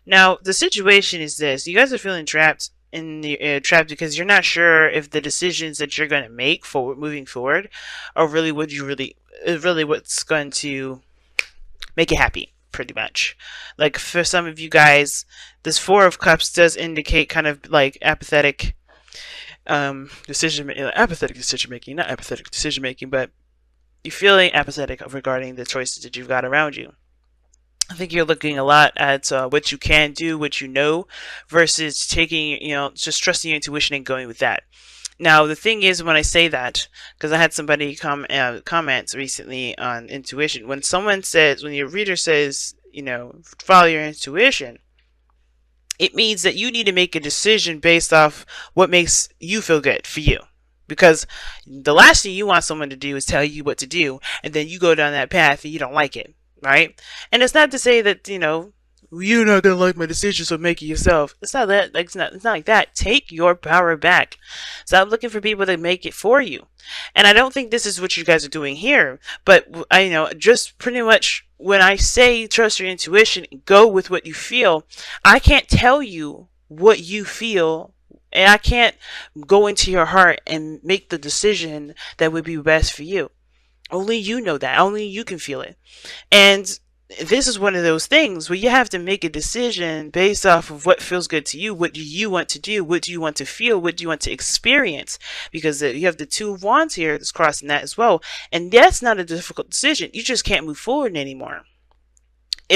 Now, the situation is this: you guys are feeling trapped in the trapped because you're not sure if the decisions that you're going to make forward, moving forward, are really what you really is really what's going to make you happy. Pretty much, like for some of you guys, this Four of Cups does indicate kind of like apathetic apathetic decision making, not apathetic decision making, but you're feeling apathetic regarding the choices that you've got around you. I think you're looking a lot at what you can do, what you know, versus taking, just trusting your intuition and going with that. Now, the thing is, when I say that, because I had somebody comments recently on intuition, when your reader says, follow your intuition, it means that you need to make a decision based off what makes you feel good for you. Because the last thing you want someone to do is tell you what to do, and then you go down that path and you don't like it, right? And it's not to say that, you're not gonna like my decision, so make it yourself. It's not that. Like it's not like that. Take your power back. Stop looking for people to make it for you. And I don't think this is what you guys are doing here. But I just pretty much when I say trust your intuition, go with what you feel. I can't tell you what you feel. And I can't go into your heart and make the decision that would be best for you. Only you know that. Only you can feel it. And this is one of those things where you have to make a decision based off of what feels good to you. What do you want to do? What do you want to feel? What do you want to experience? Because you have the Two of Wands here that's crossing that as well. And that's not a difficult decision. You just can't move forward anymore.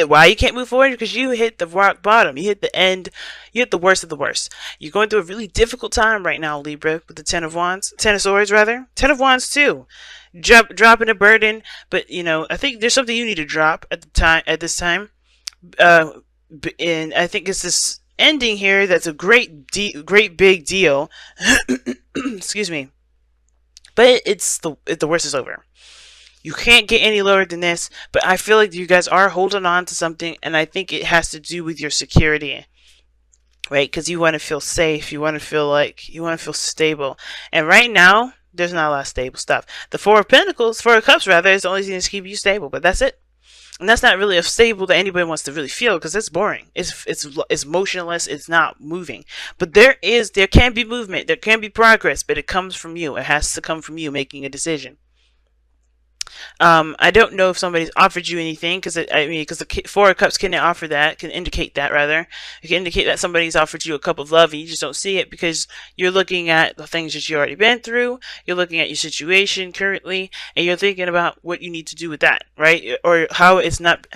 Why you can't move forward? Because you hit the rock bottom. You hit the end. You hit the worst of the worst. You're going through a really difficult time right now, Libra, with the Ten of Wands. Ten of Swords, rather. Ten of Wands, too. Dropping a burden, but I think there's something you need to drop at this time. And I think it's this ending here that's a great big deal. Excuse me. But the worst is over. You can't get any lower than this, but I feel like you guys are holding on to something, and I think it has to do with your security, right? Because you want to feel safe, you want to feel stable, and right now there's not a lot of stable stuff. The Four of Cups rather, is the only thing that's keeping you stable, but that's it. And that's not really a stable that anybody wants to really feel, because it's boring. It's motionless. It's not moving. But there can be movement, there can be progress, but it comes from you. It has to come from you making a decision. I don't know if somebody's offered you anything, because the Four of Cups can indicate that rather. It can indicate that somebody's offered you a cup of love and you just don't see it because you're looking at the things that you already been through. You're looking at your situation currently, and you're thinking about what you need to do with that, right? Or how it's not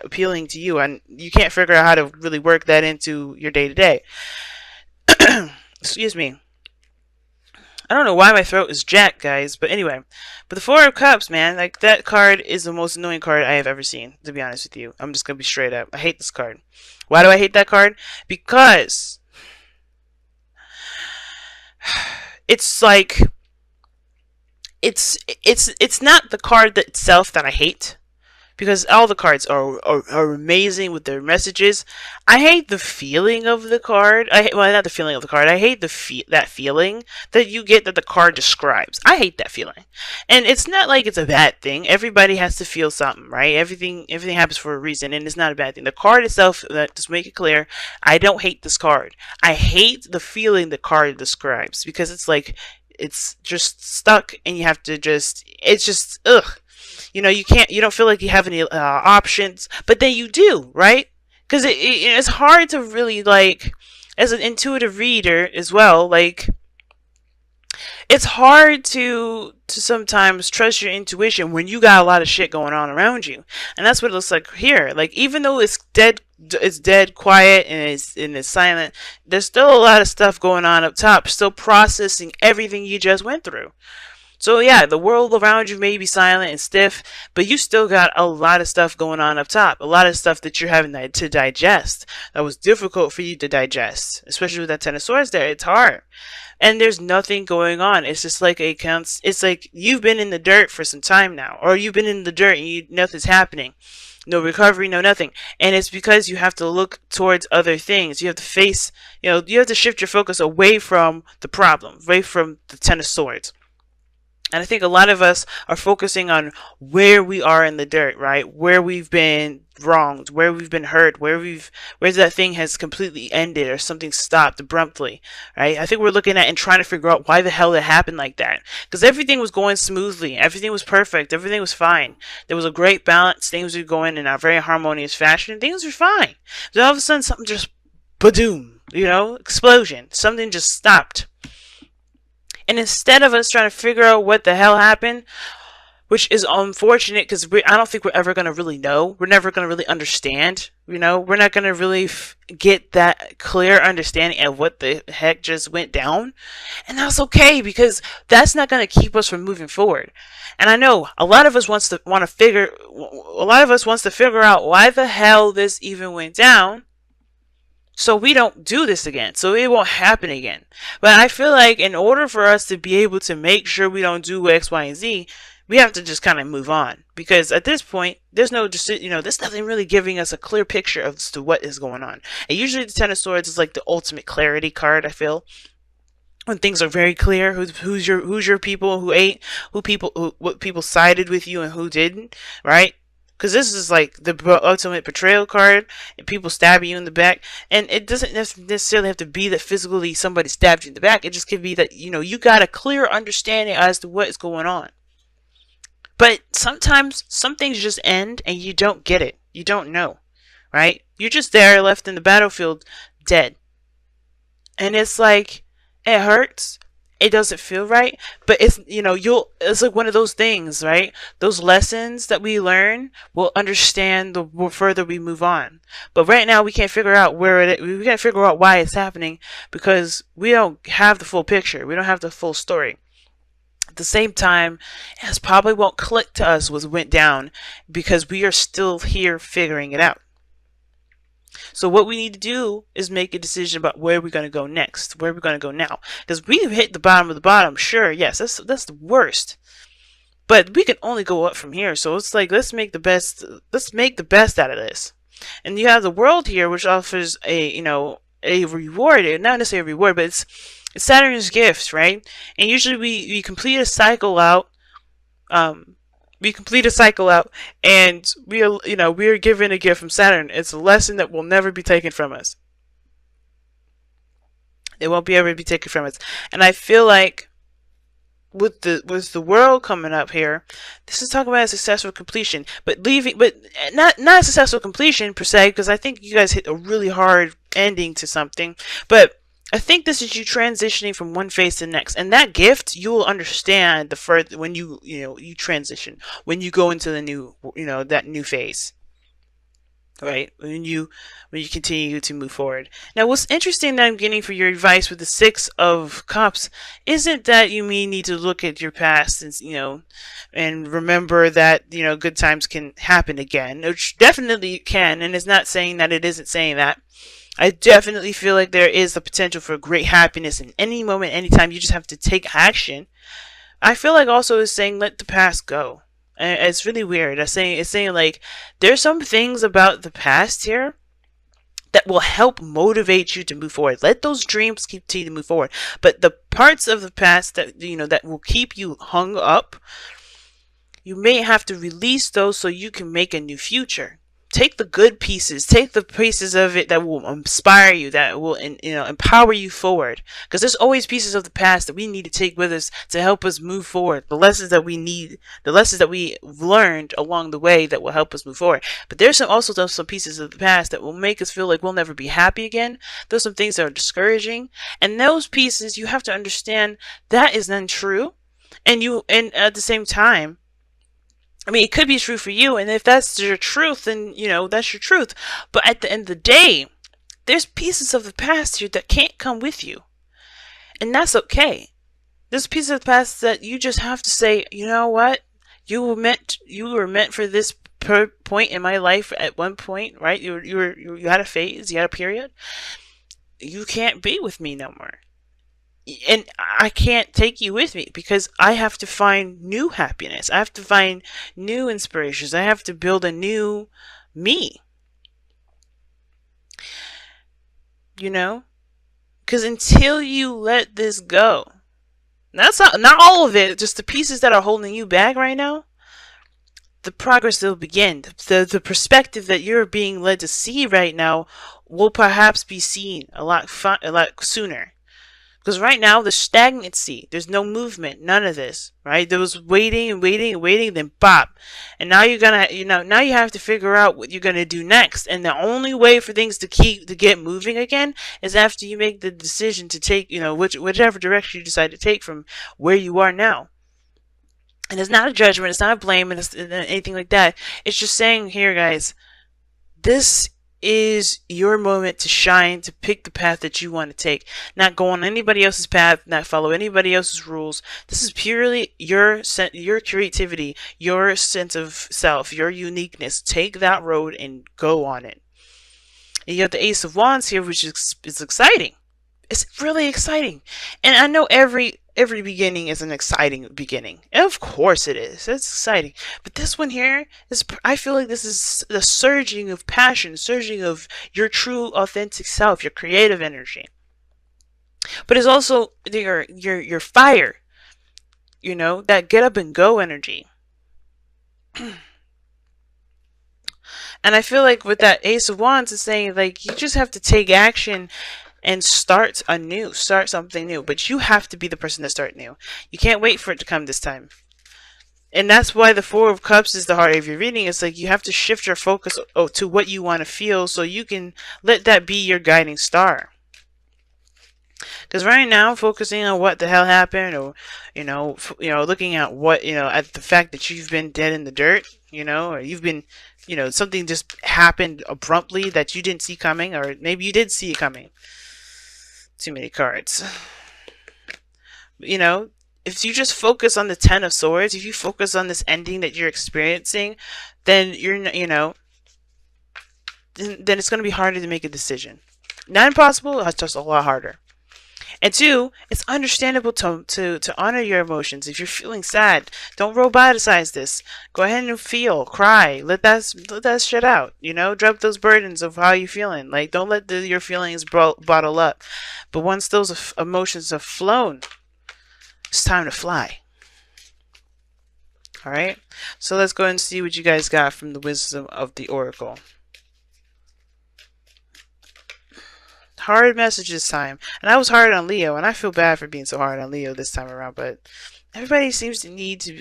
appealing to you, and you can't figure out how to really work that into your day to day. Excuse me. I don't know why my throat is jacked, guys, but anyway. But the Four of Cups, man, like, that card is the most annoying card I have ever seen, to be honest with you. I'm just gonna be straight up. I hate this card. Why do I hate that card? Because it's like it's not the card itself that I hate, because all the cards are amazing with their messages. I hate the feeling of the card. Not the feeling of the card. I hate that feeling that you get that the card describes. I hate that feeling. And it's not like it's a bad thing. Everybody has to feel something, right? Everything happens for a reason, and it's not a bad thing. The card itself, just make it clear, I don't hate this card. I hate the feeling the card describes, because it's like, it's just stuck, and you have to it's just, ugh. You don't feel like you have any options, but then you do, right? Because it's hard to really, like, as an intuitive reader as well, like, it's hard to sometimes trust your intuition when you got a lot of shit going on around you. And that's what it looks like here. Like, even though it's dead quiet and it's silent, there's still a lot of stuff going on up top, still processing everything you just went through. So yeah, the world around you may be silent and stiff, but you still got a lot of stuff going on up top. A lot of stuff that you're having to digest. That was difficult for you to digest. Especially with that Ten of Swords there. It's hard. And there's nothing going on. It's just like it's like you've been in the dirt for some time now. Or you've been in the dirt and nothing's happening. No recovery, no nothing. And it's because you have to look towards other things. You have to face, you have to shift your focus away from the problem. Away from the Ten of Swords. And I think a lot of us are focusing on where we are in the dirt, right? Where we've been wronged, where we've been hurt, where that thing has completely ended or something stopped abruptly, right? I think we're looking at and trying to figure out why the hell it happened like that. Because everything was going smoothly, everything was perfect, everything was fine. There was a great balance, things were going in a very harmonious fashion, and things were fine. Then all of a sudden, something just, badoom, explosion. Something just stopped. And instead of us trying to figure out what the hell happened, which is unfortunate because I don't think we're ever going to really know. We're never going to really understand. We're not going to really get that clear understanding of what the heck just went down. And that's okay because that's not going to keep us from moving forward. And I know a lot of us wants to figure out why the hell this even went down, so we don't do this again, so it won't happen again. But I feel like in order for us to be able to make sure we don't do X, Y, and Z, we have to just kind of move on. Because at this point, there's nothing really giving us a clear picture as to what is going on. And usually the Ten of Swords is like the ultimate clarity card, I feel. When things are very clear, who's your people, what people sided with you and who didn't, right? Because this is like the ultimate betrayal card, and people stabbing you in the back. And it doesn't necessarily have to be that physically somebody stabbed you in the back. It just could be that, you got a clear understanding as to what is going on. But sometimes some things just end and you don't get it. You don't know, right? You're just there left in the battlefield dead. And it's like, it hurts. It doesn't feel right, but it's like one of those things, right? Those lessons that we learn, we'll understand the further we move on. But right now we can't figure out we can't figure out why it's happening because we don't have the full picture. We don't have the full story. At the same time, it probably won't click to us what went down because we are still here figuring it out. So what we need to do is make a decision about where we're going to go next, where we're going to go now. Because we've hit the bottom of the bottom, sure, yes, that's the worst. But we can only go up from here. So it's like, let's make the best out of this. And you have the world here, which offers a reward, not necessarily a reward, but it's Saturn's gift, right? And usually we complete a cycle out. And we are given a gift from Saturn. It's a lesson that will never be taken from us. It won't be ever be taken from us. And I feel like with the world coming up here, this is talking about a successful completion, but not a successful completion per se, because I think you guys hit a really hard ending to something, but I think this is you transitioning from one phase to the next, and that gift you will understand the further when you transition, when you go into the new that new phase, right? When you continue to move forward. Now, what's interesting that I'm getting for your advice with the Six of Cups isn't that you need to look at your past and remember that good times can happen again, which definitely can, and it's not saying that it isn't saying that. I definitely feel like there is the potential for great happiness in any moment, anytime. You just have to take action. I feel like also it's saying let the past go. And it's really weird. It's saying like there's some things about the past here that will help motivate you to move forward. Let those dreams continue to move forward. But the parts of the past that that will keep you hung up, you may have to release those so you can make a new future. Take the good pieces. Take the pieces of it that will inspire you, that will empower you forward. Because there's always pieces of the past that we need to take with us to help us move forward. The lessons that we need, the lessons that we learned along the way that will help us move forward. But there's also some pieces of the past that will make us feel like we'll never be happy again. There's some things that are discouraging, and those pieces you have to understand that is untrue. And at the same time, I mean, it could be true for you, and if that's your truth, then, that's your truth. But at the end of the day, there's pieces of the past here that can't come with you. And that's okay. There's pieces of the past that you just have to say, you know what? You were meant for this point in my life at one point, right? You had a phase, you had a period. You can't be with me no more. And I can't take you with me because I have to find new happiness. I have to find new inspirations. I have to build a new me. Because until you let this go, That's not all of it, just the pieces that are holding you back right now. The progress will begin. The perspective that you're being led to see right now will perhaps be seen a lot sooner. Because right now, there's stagnancy. There's no movement. None of this, right? There was waiting and waiting and waiting, then bop. And now now you have to figure out what you're gonna do next. And the only way for things to get moving again is after you make the decision to take, whichever direction you decide to take from where you are now. And it's not a judgment. It's not a blame, and it's anything like that. It's just saying here, guys, this is your moment to shine, to pick the path that you want to take. Not go on anybody else's path, not follow anybody else's rules. This is purely your creativity, your sense of self, your uniqueness. Take that road and go on it. And you have the Ace of Wands here, which is exciting. It's really exciting. And I know every beginning is an exciting beginning. And of course it is. It's exciting. But this one here I feel like this is the surging of passion, surging of your true authentic self, your creative energy. But it's also your fire. That get up and go energy. And I feel like with that Ace of Wands, it's saying like you just have to take action and start something new. But you have to be the person to start new. You can't wait for it to come this time. And that's why the Four of Cups is the heart of your reading. It's like you have to shift your focus to what you want to feel, so you can let that be your guiding star. Because right now, focusing on what the hell happened, or looking at what at the fact that you've been dead in the dirt, or you've been, something just happened abruptly that you didn't see coming, or maybe you did see it coming. Too many cards. If you just focus on the Ten of Swords, if you focus on this ending that you're experiencing, then then it's going to be harder to make a decision. Not impossible, it's just a lot harder. And two, it's understandable to honor your emotions. If you're feeling sad, don't roboticize this. Go ahead and feel, cry, let that shit out. Drop those burdens of how you're feeling. Like, don't let your feelings bottle up. But once those emotions have flown, it's time to fly. All right. So let's go and see what you guys got from the wisdom of the Oracle. Hard message this time. And I was hard on Leo, and I feel bad for being so hard on Leo this time around, but everybody seems to need to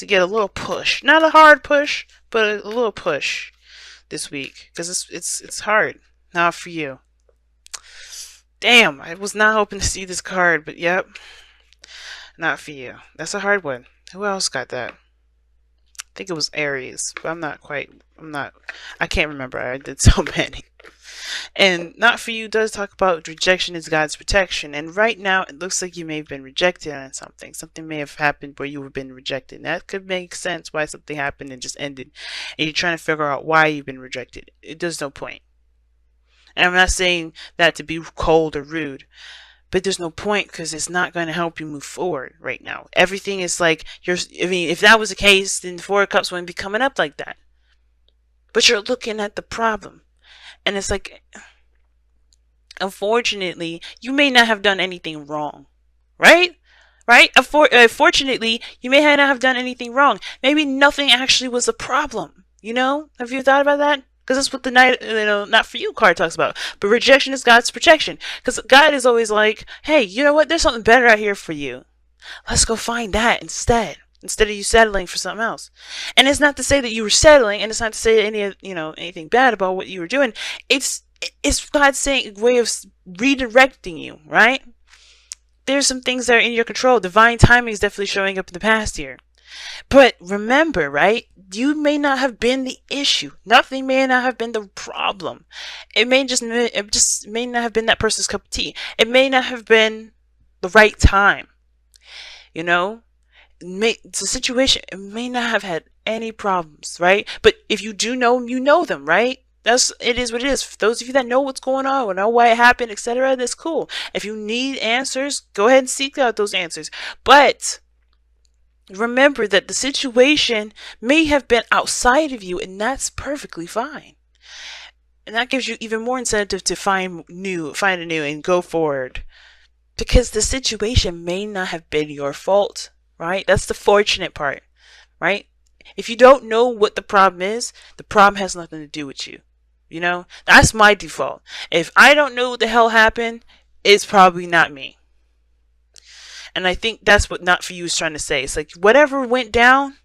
get a little push. Not a hard push, but a little push this week, because it's hard. Not for you. Damn, I was not hoping to see this card, but yep. Not for you. That's a hard one. Who else got that? I think it was Aries, but I can't remember. I did so many. And not for you does talk about rejection is God's protection. And right now, it looks like you may have been rejected on something. Something may have happened where you have been rejected. And that could make sense why something happened and just ended. And you're trying to figure out why you've been rejected. There's no point. And I'm not saying that to be cold or rude, but there's no point, because it's not going to help you move forward right now. Everything is like, if that was the case, then the Four of Cups wouldn't be coming up like that. But you're looking at the problem. And it's like, unfortunately, you may not have done anything wrong. Right? Fortunately, you may not have done anything wrong. Maybe nothing actually was a problem. Have you thought about that? Because that's what the Knight, not for you card talks about. But rejection is God's protection. Because God is always like, hey, you know what? There's something better out here for you. Let's go find that instead of you settling for something else. And it's not to say that you were settling, and it's not to say anything bad about what you were doing. It's God's way of redirecting you, right? There's some things that are in your control. Divine timing is definitely showing up in the past here. But remember, right? You may not have been the issue. Nothing may not have been the problem. It just may not have been that person's cup of tea. It may not have been the right time. It's a situation. It may not have had any problems, right? But if you do know them, you know them, right? It is what it is. For those of you that know what's going on, or know why it happened, etc., that's cool. If you need answers, go ahead and seek out those answers. But remember that the situation may have been outside of you, and that's perfectly fine. And that gives you even more incentive to find a new and go forward. because the situation may not have been your fault, right? That's the fortunate part, right? If you don't know what the problem is, the problem has nothing to do with you. You know, that's my default. If I don't know what the hell happened, it's probably not me. And I think that's what Not For You is trying to say. It's like, whatever went down,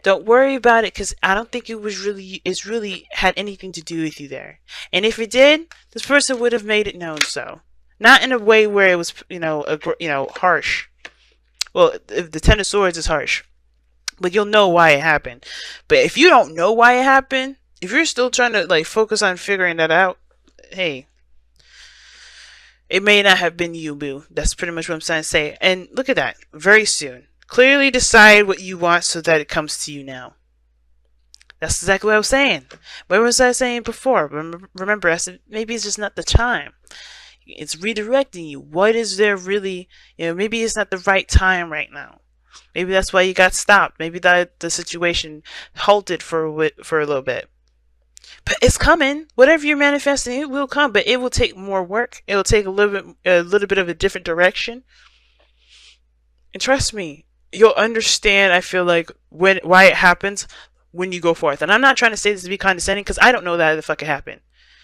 don't worry about it, because I don't think it's really had anything to do with you there. And if it did, this person would have made it known so. Not in a way where it was, harsh. Well, if the Ten of Swords is harsh, but you'll know why it happened. But if you don't know why it happened, if you're still trying to like focus on figuring that out, hey, it may not have been you, boo. That's pretty much what I'm trying to say. And look at that. Very soon. Clearly decide what you want so that it comes to you now. That's exactly what I was saying. What was I saying before? Remember, I said maybe it's just not the time. It's redirecting you. What is there really? Maybe it's not the right time right now. Maybe that's why you got stopped. Maybe that the situation halted for a little bit. But it's coming. Whatever you're manifesting, it will come. But it will take more work. It will take a little bit of a different direction. And trust me, you'll understand. I feel like why it happens when you go forth. And I'm not trying to say this to be condescending, because I don't know that the fuck it happened.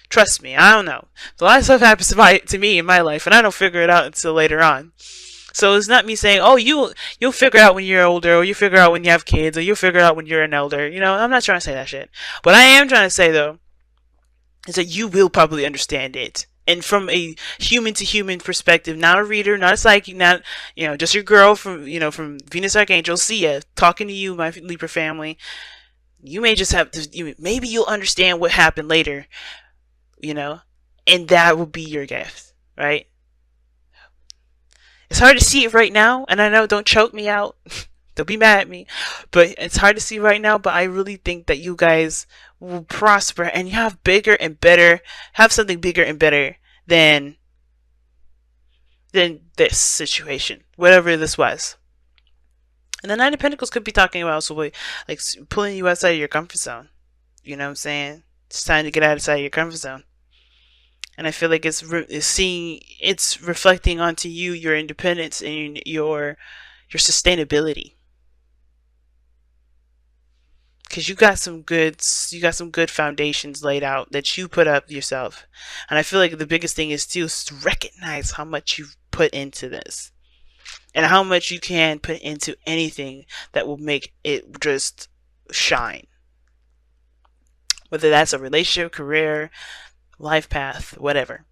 Trust me, I don't know. A lot of stuff happens to me in my life, and I don't figure it out until later on. So it's not me saying, oh, you'll figure it out when you're older, or you figure it out when you have kids, or you'll figure it out when you're an elder. I'm not trying to say that shit. What I am trying to say, though, is that you will probably understand it. And from a human to human perspective, not a reader, not a psychic, not, just your girl from Venus Archangel, Sia, talking to you, my Libra family. You may just have to, maybe you'll understand what happened later, and that will be your gift, right? It's hard to see it right now, and I know, don't choke me out. Don't be mad at me. But it's hard to see right now, but I really think that you guys will prosper and you have something bigger and better than this situation, whatever this was. And the Nine of Pentacles could be talking about also like pulling you outside of your comfort zone. You know what I'm saying? It's time to get outside of your comfort zone. And I feel like it's reflecting onto you, your independence and your sustainability. Because you got some good foundations laid out that you put up yourself. And I feel like the biggest thing is to recognize how much you've put into this. And how much you can put into anything that will make it just shine. Whether that's a relationship, career, life path, whatever.